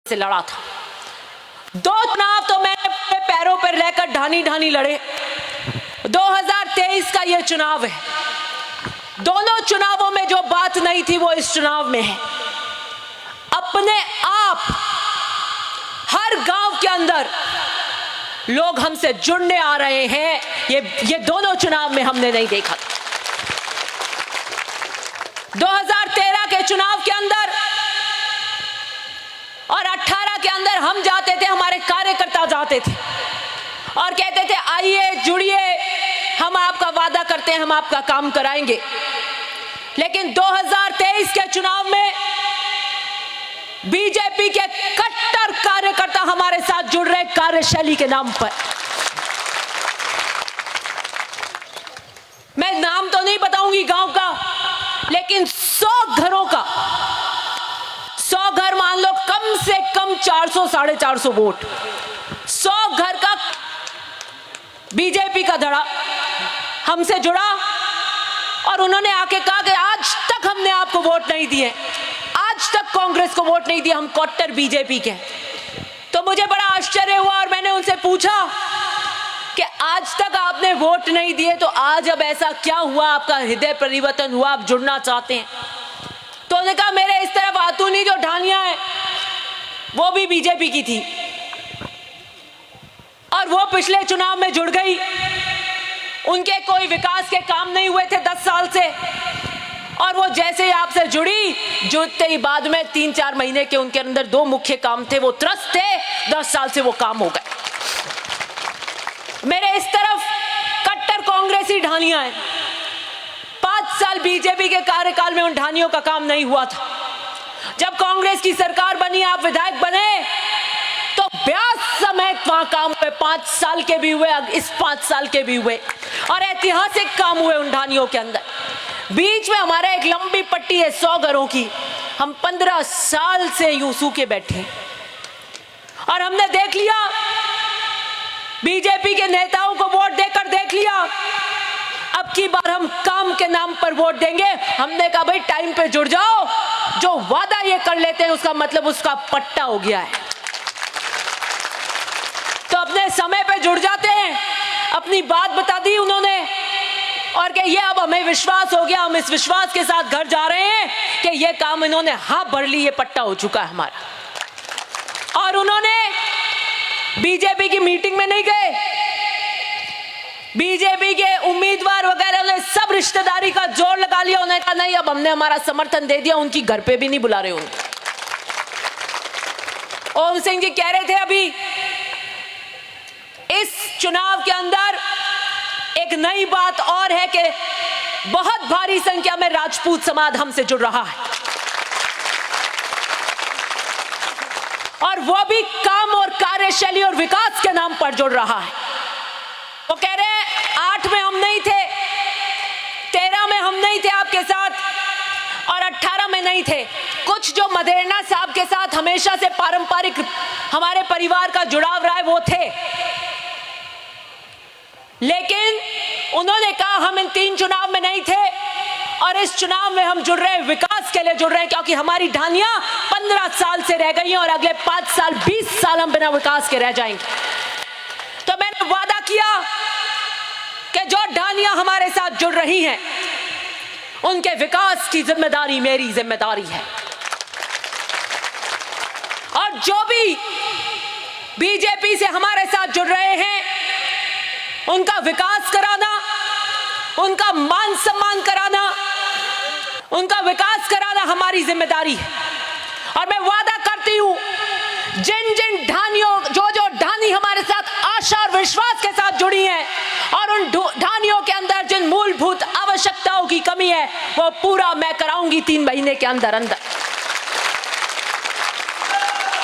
से लड़ा था। दो चुनाव तो मैंने अपने पैरों पर रहकर ढानी ढानी लड़े। 2023 का ये चुनाव है। दोनों चुनावों में जो बात नहीं थी वो इस चुनाव में है। अपने आप हर गांव के अंदर लोग हमसे जुड़ने आ रहे हैं। ये दोनों चुनाव में हमने नहीं देखा। 2013 के चुनाव के अंदर और 18 के अंदर हम जाते थे, हमारे कार्यकर्ता जाते थे और कहते थे आइए जुड़िए, हम आपका वादा करते हैं, हम आपका काम कराएंगे। लेकिन 2023 के चुनाव में बीजेपी के कट्टर कार्यकर्ता हमारे साथ जुड़ रहे कार्यशैली के नाम पर। मैं नाम तो नहीं बताऊंगी गांव का, लेकिन 100 घरों का, 100 घर मान लो कम से कम 400 450 वोट, 100 घर का बीजेपी का धड़ा हमसे जुड़ा और उन्होंने आके कहा कि आज तक हमने आपको वोट नहीं दिए, आज तक कांग्रेस को वोट नहीं दिया, हम कट्टर बीजेपी के। तो मुझे बड़ा आश्चर्य हुआ और मैंने उनसे पूछा कि आज तक आपने वोट नहीं दिए तो आज अब ऐसा क्या हुआ, आपका हृदय परिवर्तन हुआ, आप जुड़ना चाहते हैं? तो उन्होंने कहा मेरे इस तरफ आतूनी जो ढानियां है वो भी बीजेपी की थी और वो पिछले चुनाव में जुड़ गई। उनके कोई विकास के काम नहीं हुए थे 10 साल से और वो जैसे ही आपसे जुड़ते ही बाद में 3-4 महीने के उनके अंदर 2 मुख्य काम थे, वो त्रस्त थे, 10 साल से वो काम हो गए। मेरे इस तरफ कट्टर कांग्रेसी ढानियां हैं। 5 साल बीजेपी के कार्यकाल में उन ढानियों का काम नहीं हुआ था। जब कांग्रेस की सरकार बनी, आप विधायक बने तो 82 समेत वहां काम हुए, 5 साल के भी हुए, इस 5 साल के भी हुए और ऐतिहासिक काम हुए उन ढानियों के अंदर। बीच में हमारा एक लंबी पट्टी है 100 घरों की, हम 15 साल से यूं सूखे बैठे और हमने देख लिया, बीजेपी के नेताओं को वोट देकर देख लिया, अब की बार हम काम के नाम पर वोट देंगे। हमने कहा भाई टाइम पे जुड़ जाओ, जो वादा ये कर लेते हैं उसका मतलब उसका पट्टा हो गया है, तो अपने समय पे जुड़ जाते हैं। अपनी बात बता दी उन्होंने और कि ये अब हमें विश्वास हो गया, हम इस विश्वास के साथ घर जा रहे हैं कि ये काम इन्होंने हाँ भर ली, ये पट्टा हो चुका है हमारा। और उन्होंने बीजेपी की मीटिंग में नहीं गए, बीजेपी के उम्मीदवार वगैरह ने सब रिश्तेदारी का जोर लगा लिया। उन्होंने कहा नहीं अब हमने हमारा समर्थन दे दिया, उनकी घर पे भी नहीं बुला रहे उनको। ओम सिंह जी कह रहे थे अभी इस चुनाव के अंदर एक नई बात और है कि बहुत भारी संख्या में राजपूत समाज हमसे जुड़ रहा है और वो भी काम और कार्यशैली और विकास के नाम पर जुड़ रहा है। वो कह रहे हैं 8 में हम नहीं थे, 13 में हम नहीं थे आपके साथ और 18 में नहीं थे। कुछ जो मदेरना साहब के साथ हमेशा से पारंपरिक हमारे परिवार का जुड़ाव रहा है वो थे, लेकिन उन्होंने कहा हम इन 3 चुनाव में नहीं थे और इस चुनाव में हम जुड़ रहे हैं, विकास के लिए जुड़ रहे हैं, क्योंकि हमारी ढानियां 15 साल से रह गई हैं और अगले 5 साल 20 साल हम बिना विकास के रह जाएंगे। तो मैंने वादा किया कि जो ढानियां हमारे साथ जुड़ रही हैं उनके विकास की जिम्मेदारी मेरी जिम्मेदारी है और जो भी बीजेपी से हमारे साथ जुड़ रहे हैं उनका विकास कराना, उनका मान सम्मान कराना, उनका विकास कराना हमारी जिम्मेदारी है। और मैं वादा करती हूं जिन जिन ढानियों, जो ढानी हमारे साथ आशा और विश्वास के साथ जुड़ी हैं और उन ढानियों के अंदर जिन मूलभूत आवश्यकताओं की कमी है वो पूरा मैं कराऊंगी 3 महीने के अंदर अंदर।